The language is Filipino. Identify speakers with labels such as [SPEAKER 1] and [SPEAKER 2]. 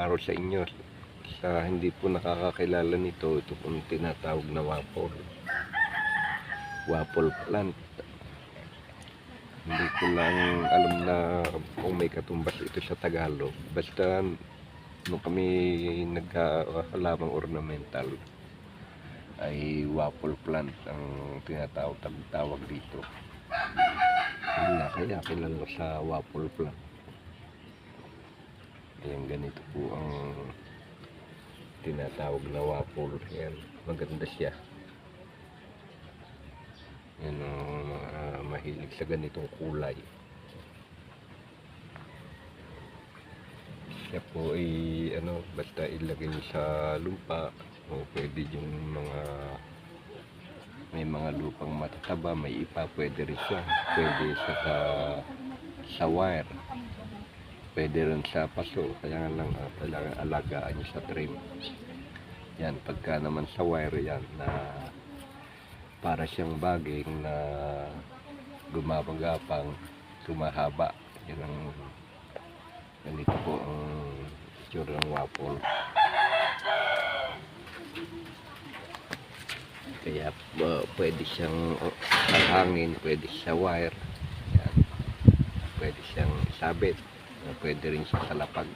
[SPEAKER 1] araw sa inyo. Sa hindi po nakakakilala nito, ito po tinatawag na waffle plant. Hindi ko lang alam na kung may katumbas ito sa Tagalog. Basta nung kami naghahalamang ornamental ay waffle plant ang tinatawag dito. Kaya kilala sa waffle plant. Ayan, ganito po ang tinatawag na waffle. Ayan, maganda siya. Yan ang mahilig sa ganitong kulay. Siya po ay basta ilagay sa lupa o pwede yung may mga lupang matataba, may ipa, pwede rin siya. Pwede siya sa wire. Pwede rin sa paso, kaya lang kailangan alagaan nyo sa trim. Yan, pagka naman sa wire yan na para siyang baging na gumapagapang, sumahaba. Yan ang ganito po ang itsura ng waffle. Kaya pwede siyang sa hangin, pwede sa wire. Yan. Pwede siyang isabit. Pwede rin siya sa lapag.